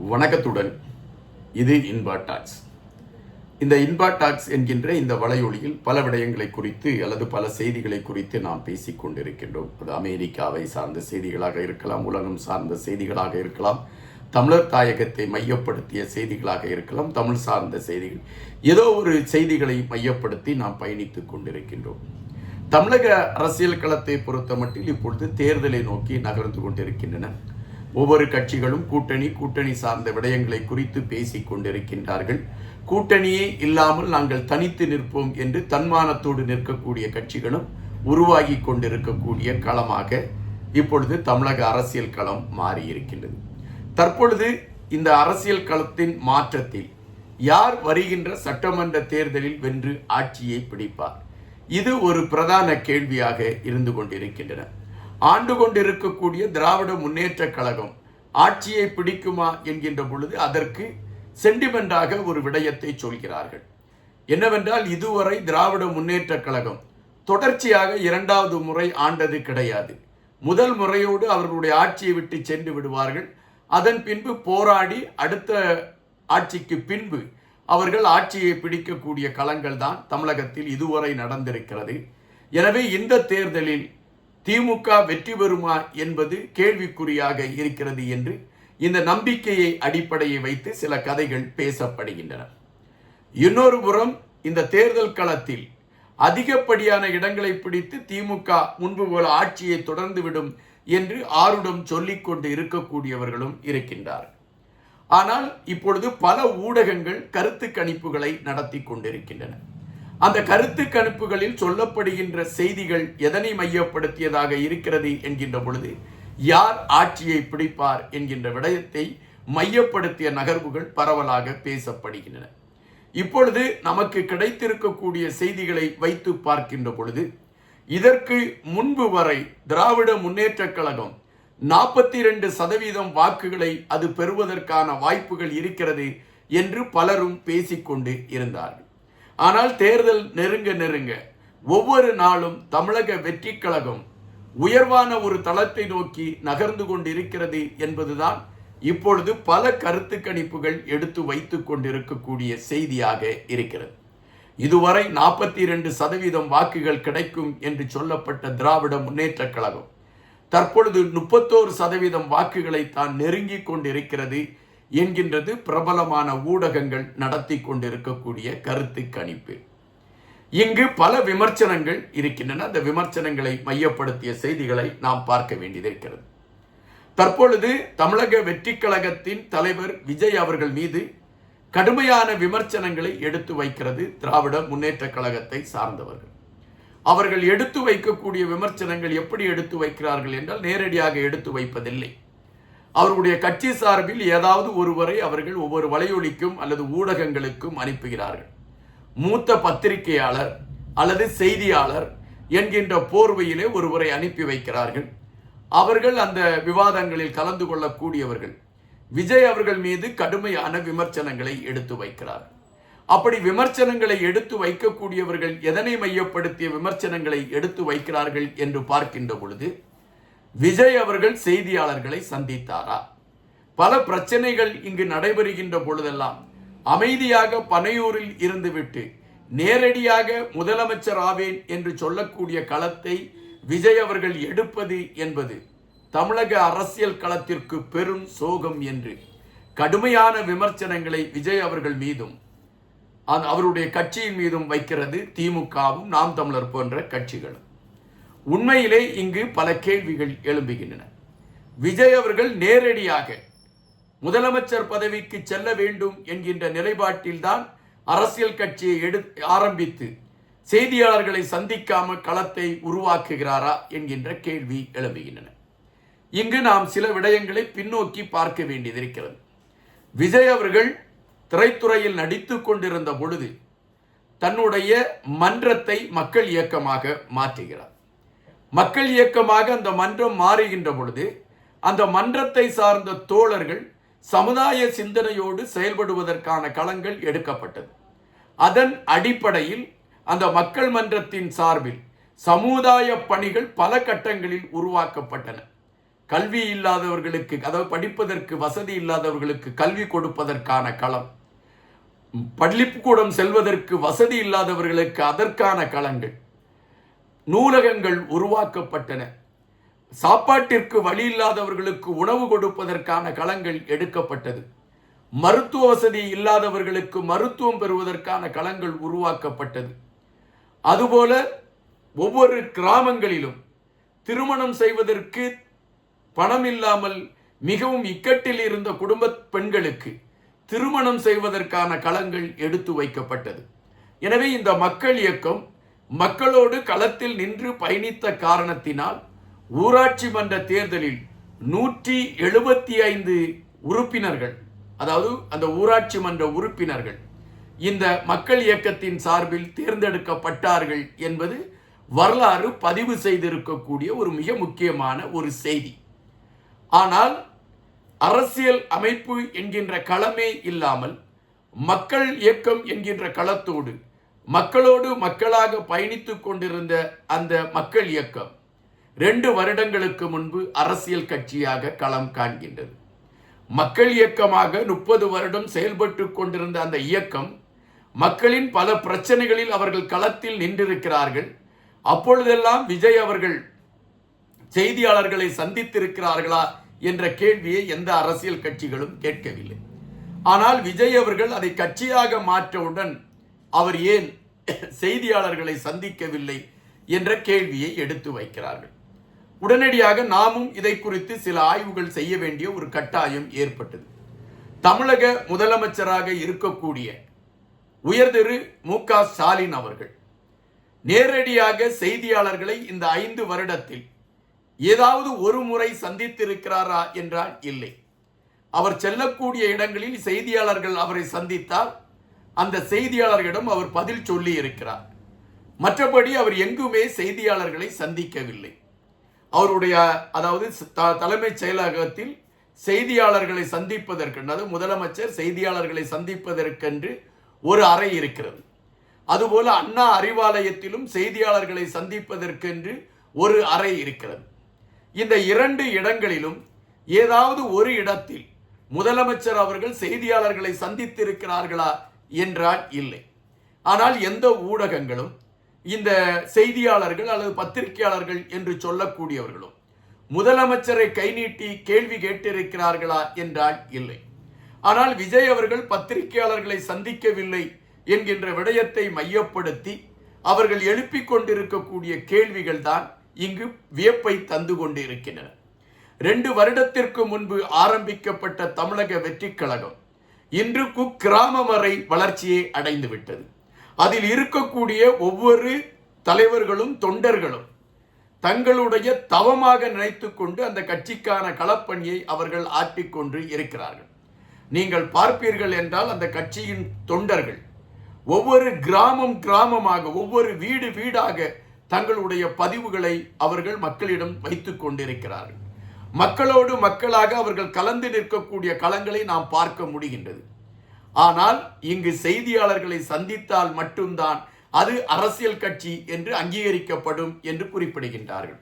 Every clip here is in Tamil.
வணக்கத்துடன் இது இன்பா டாக்ஸ். இந்த இன்பா டாக்ஸ் என்கின்ற இந்த வலையொலியில் பல விடயங்களை குறித்து அல்லது பல செய்திகளை குறித்து நாம் பேசிக் கொண்டிருக்கின்றோம். அது அமெரிக்காவை சார்ந்த செய்திகளாக இருக்கலாம், உலகம் சார்ந்த செய்திகளாக இருக்கலாம், தமிழர் தாயகத்தை மையப்படுத்திய செய்திகளாக இருக்கலாம், தமிழ் சார்ந்த செய்திகள், ஏதோ ஒரு செய்திகளை மையப்படுத்தி நாம் பயணித்துக் கொண்டிருக்கின்றோம். தமிழக அரசியல் களத்தை பொறுத்த மட்டில் இப்பொழுது தேர்தலை நோக்கி நகர்ந்து கொண்டிருக்கின்றன. ஒவ்வொரு கட்சிகளும் கூட்டணி சார்ந்த விடயங்களை குறித்து பேசிக் கொண்டிருக்கின்றார்கள். கூட்டணியே இல்லாமல் நாங்கள் தனித்து நிற்போம் என்று தன்மானத்தோடு நிற்கக்கூடிய கட்சிகளும் உருவாகி கொண்டிருக்கக்கூடிய களமாக இப்பொழுது தமிழக அரசியல் களம் மாறியிருக்கின்றது. தற்பொழுது இந்த அரசியல் களத்தின் மாற்றத்தில் யார் வருகின்ற சட்டமன்ற தேர்தலில் வென்று ஆட்சியை பிடிப்பார்? இது ஒரு பிரதான கேள்வியாக இருந்து கொண்டிருக்கின்றன. ஆண்டு கொண்டிருக்கக்கூடிய திராவிட முன்னேற்ற கழகம் ஆட்சியை பிடிக்குமா என்கின்ற பொழுது அதற்கு சென்டிமெண்டாக ஒரு விடயத்தை சொல்கிறார்கள். என்னவென்றால், இதுவரை திராவிட முன்னேற்ற கழகம் தொடர்ச்சியாக இரண்டாவது முறை ஆண்டது கிடையாது. முதல் முறையோடு அவர்களுடைய ஆட்சியை விட்டு சென்று விடுவார்கள். அதன் பின்பு போராடி அடுத்த ஆட்சிக்கு பின்பு அவர்கள் ஆட்சியை பிடிக்கக்கூடிய களங்கள் தான் தமிழகத்தில் இதுவரை நடந்திருக்கிறது. எனவே இந்த தேர்தலில் திமுக வெற்றி பெறுமா என்பது கேள்விக்குறியாக இருக்கிறது என்று இந்த நம்பிக்கையை அடிப்படையை வைத்து சில கதைகள் பேசப்படுகின்றன. இன்னொரு புறம் இந்த தேர்தல் களத்தில் அதிகப்படியான இடங்களை பிடித்து திமுக முன்பு போல ஆட்சியை தொடர்ந்துவிடும் என்று ஆருடம் சொல்லிக் கொண்டு இருக்கக்கூடியவர்களும் இருக்கின்றார்கள். ஆனால் இப்பொழுது பல ஊடகங்கள் கருத்து கணிப்புகளை நடத்தி கொண்டிருக்கின்றன. அந்த கருத்து கணிப்புகளில் சொல்லப்படுகின்ற செய்திகள் எதனை மையப்படுத்தியதாக இருக்கிறது என்கின்ற பொழுது யார் ஆட்சியை பிடிப்பார் என்கின்ற விடயத்தை மையப்படுத்திய நகர்வுகள் பரவலாக பேசப்படுகின்றன. இப்பொழுது நமக்கு கிடைத்திருக்கக்கூடிய செய்திகளை வைத்து பார்க்கின்ற பொழுது இதற்கு முன்பு வரை திராவிட முன்னேற்ற கழகம் 42% வாக்குகளை அது பெறுவதற்கான வாய்ப்புகள் இருக்கிறது என்று பலரும் பேசிக்கொண்டு இருந்தார்கள். ஆனால் தேர்தல் நெருங்க ஒவ்வொரு நாளும் தமிழக வெற்றி கழகம் உயர்வான ஒரு தளத்தை நோக்கி நகர்ந்து கொண்டிருக்கிறது என்பதுதான் இப்பொழுது பல கருத்து கணிப்புகள் எடுத்து வைத்துக் கொண்டிருக்கக்கூடிய செய்தியாக இருக்கிறது. இதுவரை 42% வாக்குகள் கிடைக்கும் என்று சொல்லப்பட்ட திராவிட முன்னேற்ற கழகம் தற்பொழுது 31% வாக்குகளை தான் நெருங்கி கொண்டிருக்கிறது என்கின்றது பிரபலமான ஊடகங்கள் நடத்தி கொண்டிருக்கக்கூடிய கருத்து கணிப்பு. இங்கு பல விமர்சனங்கள் இருக்கின்றன. அந்த விமர்சனங்களை மையப்படுத்திய செய்திகளை நாம் பார்க்க வேண்டியிருக்கிறது. தற்பொழுது தமிழக வெற்றி கழகத்தின் தலைவர் விஜய் அவர்கள் மீது கடுமையான விமர்சனங்களை எடுத்து வைக்கிறது திராவிட முன்னேற்ற கழகத்தை சார்ந்தவர்கள். அவர்கள் எடுத்து வைக்கக்கூடிய விமர்சனங்கள் எப்படி எடுத்து வைக்கிறார்கள் என்றால், நேரடியாக எடுத்து வைப்பதில்லை. அவர்களுடைய கட்சி சார்பில் ஏதாவது ஒருவரை அவர்கள் ஒவ்வொரு வலையொலிக்கும் அல்லது ஊடகங்களுக்கும் அனுப்புகிறார்கள். மூத்த பத்திரிகையாளர் அல்லது செய்தியாளர் என்கின்ற போர்வையிலே ஒருவரை அனுப்பி வைக்கிறார்கள். அவர்கள் அந்த விவாதங்களில் கலந்து கொள்ளக்கூடியவர்கள் விஜய் அவர்கள் மீது கடுமையான விமர்சனங்களை எடுத்து வைக்கிறார்கள். அப்படி விமர்சனங்களை எடுத்து வைக்கக்கூடியவர்கள் எதனை மையப்படுத்திய விமர்சனங்களை எடுத்து வைக்கிறார்கள் என்று பார்க்கின்ற பொழுது, விஜய் அவர்கள் செய்தியாளர்களை சந்தித்தாரா? பல பிரச்சனைகள் இங்கு நடைபெறுகின்ற பொழுதெல்லாம் அமைதியாக பனையூரில் இருந்துவிட்டு நேரடியாக முதலமைச்சர் ஆவேன் என்று சொல்லக்கூடிய களத்தை விஜய் அவர்கள் எடுப்பது என்பது தமிழக அரசியல் களத்திற்கு பெரும் சோகம் என்று கடுமையான விமர்சனங்களை விஜய் அவர்கள் மீதும் அவருடைய கட்சியின் மீதும் வைக்கிறது திமுகவும் நாம் தமிழர் போன்ற கட்சிகளும். உண்மையிலே இங்கு பல கேள்விகள் எழும்புகின்றன. விஜய் அவர்கள் நேரடியாக முதலமைச்சர் பதவிக்கு செல்ல வேண்டும் என்கின்ற நிலைப்பாட்டில்தான் அரசியல் கட்சியை ஆரம்பித்து செய்தியாளர்களை சந்திக்காமல் களத்தை உருவாக்குகிறாரா என்கின்ற கேள்வி எழும்புகின்றன. இங்கு நாம் சில விடயங்களை பின்னோக்கி பார்க்க வேண்டியதிருக்கிறது. விஜய் அவர்கள் திரைத்துறையில் நடித்து கொண்டிருந்த பொழுது தன்னுடைய மன்றத்தை மக்கள் இயக்கமாக மாற்றுகிறார். மக்கள் இயக்கமாக அந்த மன்றம் மாறுகின்ற பொழுது அந்த மன்றத்தை சார்ந்த தோழர்கள் சமுதாய சிந்தனையோடு செயல்படுவதற்கான களங்கள் எடுக்கப்பட்டது. அதன் அடிப்படையில் அந்த மக்கள் மன்றத்தின் சார்பில் சமுதாய பணிகள் பல கட்டங்களில் உருவாக்கப்பட்டன. கல்வி இல்லாதவர்களுக்கு, அதாவது படிப்பதற்கு வசதி இல்லாதவர்களுக்கு கல்வி கொடுப்பதற்கான களம், பள்ளிக்கூடம் செல்வதற்கு வசதி இல்லாதவர்களுக்கு அதற்கான களங்கள், நூலகங்கள் உருவாக்கப்பட்டன. சாப்பாட்டிற்கு வழி இல்லாதவர்களுக்கு உணவு கொடுப்பதற்கான களங்கள் எடுக்கப்பட்டது. மருத்துவ வசதி இல்லாதவர்களுக்கு மருத்துவம் பெறுவதற்கான களங்கள் உருவாக்கப்பட்டது. அதுபோல ஒவ்வொரு கிராமங்களிலும் திருமணம் செய்வதற்கு பணம் இல்லாமல் மிகவும் இக்கட்டில் இருந்த குடும்ப பெண்களுக்கு திருமணம் செய்வதற்கான களங்கள் எடுத்து வைக்கப்பட்டது. எனவே இந்த மக்கள் இயக்கம் மக்களோடு களத்தில் நின்று பயணித்த காரணத்தினால் ஊராட்சி மன்ற தேர்தலில் 175 உறுப்பினர்கள், அதாவது அந்த ஊராட்சி மன்ற உறுப்பினர்கள் இந்த மக்கள் இயக்கத்தின் சார்பில் தேர்ந்தெடுக்கப்பட்டார்கள் என்பது வரலாறு பதிவு செய்திருக்கக்கூடிய ஒரு மிக முக்கியமான ஒரு செய்தி. ஆனால் அரசியல் அமைப்பு என்கின்ற களமே இல்லாமல் மக்கள் இயக்கம் என்கின்ற களத்தோடு மக்களோடு மக்களாக பயணித்துக் கொண்டிருந்த அந்த மக்கள் இயக்கம் 2 வருடங்களுக்கு முன்பு அரசியல் கட்சியாக களம் காண்கின்றது. மக்கள் இயக்கமாக 30 வருடம் செயல்பட்டு கொண்டிருந்த அந்த இயக்கம் மக்களின் பல பிரச்சனைகளில் அவர்கள் களத்தில் நின்றிருக்கிறார்கள். அப்பொழுதெல்லாம் விஜய் அவர்கள் செய்தியாளர்களை சந்தித்திருக்கிறார்களா என்ற கேள்வியை எந்த அரசியல் கட்சிகளும் கேட்கவில்லை. ஆனால் விஜய் அவர்கள் அதை கட்சியாக மாற்றவுடன் அவர் ஏன் செய்தியாளர்களை சந்திக்கவில்லை என்ற கேள்வியை எடுத்து வைக்கிறார்கள். உடனடியாக நாமும் இதை குறித்து சில ஆய்வுகள் செய்ய வேண்டிய ஒரு கட்டாயம் ஏற்பட்டது. தமிழக முதலமைச்சராக இருக்கக்கூடிய உயர்திரு மு.க. ஸ்டாலின் அவர்கள் நேரடியாக செய்தியாளர்களை இந்த 5 வருடத்தில் ஏதாவது ஒரு முறை சந்தித்திருக்கிறாரா என்றால் இல்லை. அவர் செல்லக்கூடிய இடங்களில் செய்தியாளர்கள் அவரை சந்தித்தால் அந்த செய்தியாளர்களிடம் அவர் பதில் சொல்லி இருக்கிறார். மற்றபடி அவர் எங்குமே செய்தியாளர்களை சந்திக்கவில்லை. அவருடைய, அதாவது தலைமைச் செயலகத்தில் செய்தியாளர்களை சந்திப்பதற்கு, அதாவது முதலமைச்சர் செய்தியாளர்களை சந்திப்பதற்கென்று ஒரு அறை இருக்கிறது. அதுபோல அண்ணா அறிவாலயத்திலும் செய்தியாளர்களை சந்திப்பதற்கென்று ஒரு அறை இருக்கிறது. இந்த 2 இடங்களிலும் ஏதாவது ஒரு இடத்தில் முதலமைச்சர் அவர்கள் செய்தியாளர்களை சந்தித்திருக்கிறார்களா என்றால் இல்லை. ஆனால் எந்த ஊடகங்களும் இந்த செய்தியாளர்கள் அல்லது பத்திரிகையாளர்கள் என்று சொல்லக்கூடியவர்களும் முதலமைச்சரை கை நீட்டி கேள்வி கேட்டிருக்கிறார்களா என்றால் இல்லை. ஆனால் விஜய் அவர்கள் பத்திரிகையாளர்களை சந்திக்கவில்லை என்கின்ற விடயத்தை மையப்படுத்தி அவர்கள் எழுப்பிக் கொண்டிருக்கக்கூடிய கேள்விகள் தான் இங்கு வியப்பை தந்து கொண்டு இருக்கின்றன. 2 வருடத்திற்கு முன்பு ஆரம்பிக்கப்பட்ட தமிழக வெற்றி கழகம் இன்று குக்கிராம வரை வளர்ச்சியை அடைந்து விட்டது. அதில் இருக்கக்கூடிய ஒவ்வொரு தலைவர்களும் தொண்டர்களும் தங்களுடைய தவமாக நினைத்து கொண்டு அந்த கட்சிக்கான களப்பணியை அவர்கள் ஆற்றிக்கொண்டு இருக்கிறார்கள். நீங்கள் பார்ப்பீர்கள் என்றால் அந்த கட்சியின் தொண்டர்கள் ஒவ்வொரு கிராமமாக, ஒவ்வொரு வீடாக தங்களுடைய பதிவுகளை அவர்கள் மக்களிடம் வைத்துக் கொண்டிருக்கிறார்கள். மக்களோடு மக்களாக அவர்கள் கலந்து நிற்கக்கூடிய களங்களை நாம் பார்க்க முடிகின்றது. ஆனால் இங்கு செய்தியாளர்களை சந்தித்தால் மட்டும்தான் அது அரசியல் கட்சி என்று அங்கீகரிக்கப்படும் என்று குறிப்பிடுகின்றார்கள்.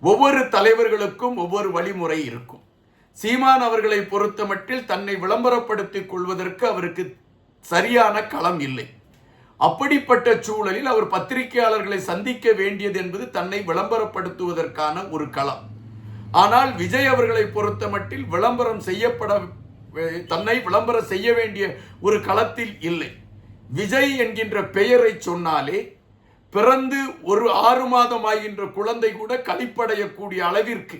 ஒவ்வொரு தலைவர்களுக்கும் ஒவ்வொரு வழிமுறை இருக்கும். சீமான் அவர்களை பொறுத்தமட்டில் தன்னை விளம்பரப்படுத்திக் கொள்வதற்கு அவருக்கு சரியான களம் இல்லை. அப்படிப்பட்ட சூழலில் அவர் பத்திரிகையாளர்களை சந்திக்க வேண்டியது என்பது தன்னை விளம்பரப்படுத்துவதற்கான ஒரு களம். ஆனால் விஜய் அவர்களை பொறுத்தமட்டில் தன்னை விளம்பரம் செய்ய வேண்டிய ஒரு களத்தில் இல்லை. விஜய் என்கின்ற பெயரை சொன்னாலே பிறந்து ஒரு 6 மாதம் ஆகின்ற குழந்தை கூட களிப்படையக்கூடிய அளவிற்கு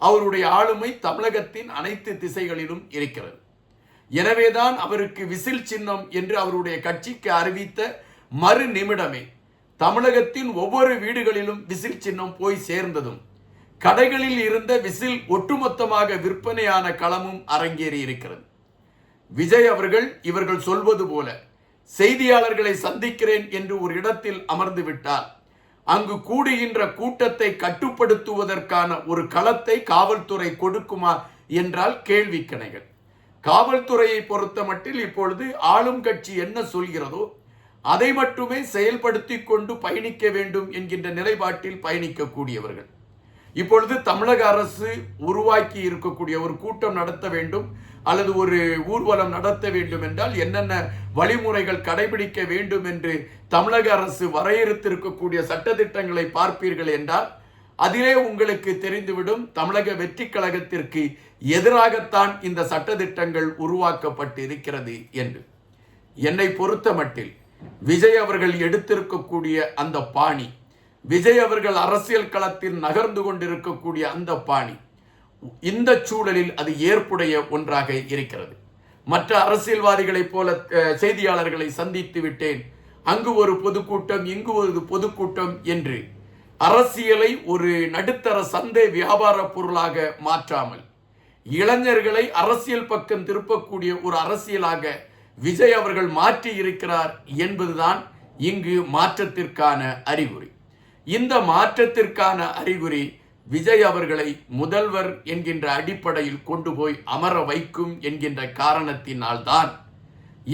அவருடைய ஆளுமை தமிழகத்தின் அனைத்து திசைகளிலும் இருக்கிறது. எனவேதான் அவருக்கு விசில் சின்னம் என்று அவருடைய கட்சிக்கு அறிவித்த மறு நிமிடமே தமிழகத்தின் ஒவ்வொரு வீடுகளிலும் விசில் சின்னம் போய் சேர்ந்ததும் கடைகளில் இருந்த விசில் ஒட்டுமொத்தமாக விற்பனையான களமும் அரங்கேறி இருக்கிறது. விஜய் அவர்கள் இவர்கள் சொல்வது போல செய்தியாளர்களை சந்திக்கிறேன் என்று ஒரு இடத்தில் அமர்ந்து விட்டால் அங்கு கூடுகின்ற கூட்டத்தை கட்டுப்படுத்துவதற்கான ஒரு களத்தை காவல்துறை கொடுக்குமா என்றால் கேள்விக்கணைகள். காவல்துறையை பொறுத்தமட்டில் இப்பொழுது ஆளும் கட்சி என்ன சொல்கிறதோ அதை மட்டுமே செயல்படுத்தி கொண்டு பயணிக்க வேண்டும் என்கின்ற நிலைப்பாட்டில் பயணிக்கக்கூடியவர்கள். இப்பொழுது தமிழக அரசு உருவாக்கி இருக்கக்கூடிய ஒரு கூட்டம் நடத்த வேண்டும் அல்லது ஒரு ஊர்வலம் நடத்த வேண்டும் என்றால் என்னென்ன வழிமுறைகள் கடைபிடிக்க வேண்டும் என்று தமிழக அரசு வரையறுத்திருக்கக்கூடிய சட்டத்திட்டங்களை பார்ப்பீர்கள் என்றால் அதிலே உங்களுக்கு தெரிந்துவிடும் தமிழக வெற்றி கழகத்திற்கு எதிராகத்தான் இந்த சட்டத்திட்டங்கள் உருவாக்கப்பட்டு இருக்கிறது என்று. என்னை பொறுத்த மட்டில் விஜய் அவர்கள் எடுத்திருக்கக்கூடிய அந்த பாணி, விஜய் அவர்கள் அரசியல் களத்தில் நகர்ந்து கொண்டிருக்கக்கூடிய அந்த பாணி இந்த சூழலில் அது ஏற்புடைய ஒன்றாக இருக்கிறது. மற்ற அரசியல்வாதிகளைப் போல செய்தியாளர்களை சந்தித்து விட்டேன், அங்கு ஒரு பொதுக்கூட்டம் இங்கு ஒரு பொதுக்கூட்டம் என்று அரசியலை ஒரு நடுத்தர சந்தை வியாபார பொருளாக மாற்றாமல் இளைஞர்களை அரசியல் பக்கம் திருப்பக்கூடிய ஒரு அரசியலாக விஜய் அவர்கள் மாற்றி இருக்கிறார் என்பதுதான் இங்கு மாற்றத்திற்கான அறிகுறி. இந்த மாற்றத்திற்கான அறிகுறி விஜய் அவர்களை முதல்வர் என்கின்ற அடிப்படையில் கொண்டு போய் அமர வைக்கும் என்கின்ற காரணத்தினால்தான்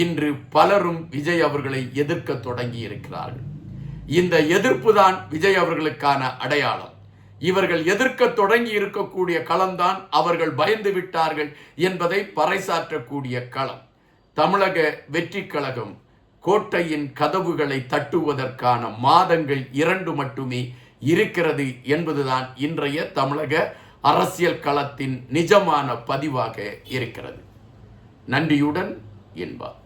இன்று பலரும் விஜய் அவர்களை எதிர்க்க தொடங்கி இருக்கிறார்கள். இந்த எதிர்ப்பு தான் விஜய் அவர்களுக்கான அடையாளம். இவர்கள் எதிர்க்க தொடங்கி இருக்கக்கூடிய களம்தான் அவர்கள் பயந்து விட்டார்கள் என்பதை பறைசாற்றக்கூடிய களம். தமிழக வெற்றி கழகம் கோட்டையின் கதவுகளை தட்டுவதற்கான மாதங்கள் 2 மட்டுமே இருக்கிறது என்பதுதான் இன்றைய தமிழக அரசியல் களத்தின் நிஜமான பதிவாக இருக்கிறது. நன்றியுடன் என்பார்.